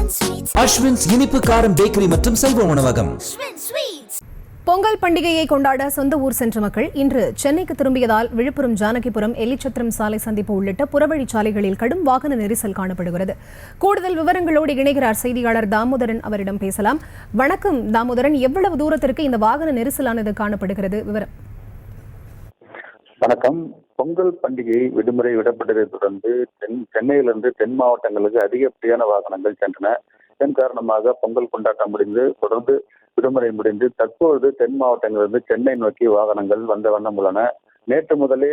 அஸ்வின்ஸ் இனிப்பு காரம் பேக்கரி மற்றும் செல்வ உணவகம். பொங்கல் பண்டிகையை கொண்டாட சொந்த ஊர் சென்ற மக்கள் இன்று சென்னைக்கு திரும்பியதால் விழுப்புரம் ஜானகிபுரம் எல்லிச்சத்திரம் சாலை சந்திப்பு உள்ளிட்ட புறவழிச்சாலைகளில் கடும் வாகன நெரிசல் காணப்படுகிறது. கூடுதல் விவரங்களோடு இணைகிறார் செய்தியாளர் தாமோதரன். அவரிடம் பேசலாம். வணக்கம் தாமோதரன், எவ்வளவு தூரத்திற்கு இந்த வாகன நெரிசலானது காணப்படுகிறது? விவரம். வணக்கம். பொங்கல் பண்டிகை விடுமுறை விடப்பட்டதை தொடர்ந்து சென்னையிலிருந்து தென் மாவட்டங்களுக்கு அதிகப்படியான வாகனங்கள் சென்றன. இதன் காரணமாக பொங்கல் கொண்டாட்டம் முடிந்து தொடர்ந்து விடுமுறை முடிந்து தற்பொழுது தென் மாவட்டங்களிலிருந்து சென்னை நோக்கி வாகனங்கள் வந்த வண்ணம் உள்ளன. நேற்று முதலே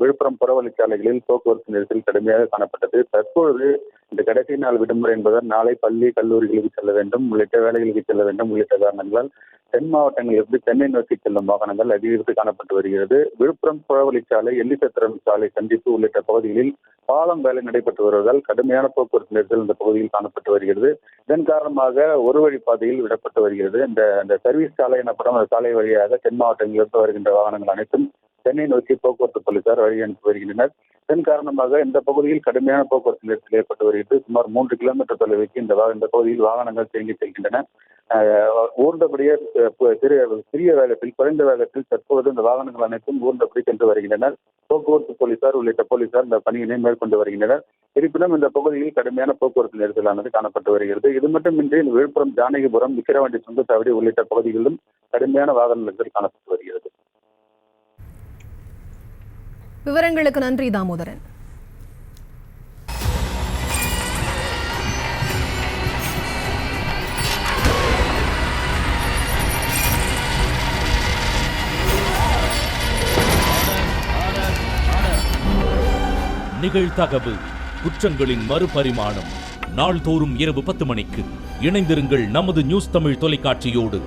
விழுப்புரம் புறவழிச்சாலைகளில் போக்குவரத்து நெரிசல் கடுமையாக காணப்பட்டது. தற்பொழுது இந்த கடைசி நாள் விடுமுறை என்பதால் நாளை பள்ளி கல்லூரிகளுக்கு செல்ல வேண்டும், உள்ளிட்ட வேலைகளுக்கு செல்ல வேண்டும் உள்ளிட்ட காரணங்களால் தென் மாவட்டங்களிலிருந்து சென்னை நோக்கி செல்லும் வாகனங்கள் அதிகரித்து காணப்பட்டு வருகிறது. விழுப்புரம் புறவழிச்சாலை, எல்லிச்சத்திரம் சாலை சந்திப்பு உள்ளிட்ட பகுதிகளில் பாலம் வேலை நடைபெற்று வருவதால் கடுமையான போக்குவரத்து நெரிசல் இந்த பகுதியில் காணப்பட்டு வருகிறது. இதன் காரணமாக ஒரு வழி பாதையில் விடப்பட்டு வருகிறது. இந்த சர்வீஸ் சாலை எனப்படும் அந்த சாலை வழியாக தென் மாவட்டங்களிலிருந்து வருகின்ற வாகனங்கள் அனைத்தும் சென்னை நோக்கி போக்குவரத்து போலீசார் வழி அனுப்பி வருகின்றனர். இதன் காரணமாக இந்த பகுதியில் கடுமையான போக்குவரத்து நெரிசல் ஏற்பட்டு வருகிறது. சுமார் 3 கிலோமீட்டர் தொலைவுக்கு இந்த பகுதியில் வாகனங்கள் தேங்கி செல்கின்றன. ஊர்ந்தபடியே சிறிய வேகத்தில், குறைந்த வேகத்தில் தற்போது இந்த வாகனங்கள் அனைத்தும் ஊர்ந்தபடி சென்று வருகின்றனர். போக்குவரத்து போலீசார் உள்ளிட்ட போலீசார் இந்த பணியினை மேற்கொண்டு வருகின்றனர். இருப்பினும் இந்த பகுதியில் கடுமையான போக்குவரத்து நெரிசலானது காணப்பட்டு வருகிறது. இது மட்டுமின்றி விழுப்புரம் ஜானகிபுரம், விக்கிரவாண்டி சுங்கச்சாவடி உள்ளிட்ட பகுதிகளிலும் கடுமையான வாகன நெரிசல் காணப்பட்டு வருகிறது. விவரங்களுக்கு நன்றி தாமோதரன். நிகழ்தகவு குற்றங்களின் மறுபரிமாணம் நாள்தோறும் இரவு 10 மணிக்கு இணைந்திருங்கள் நமது நியூஸ் தமிழ் தொலைக்காட்சியோடு.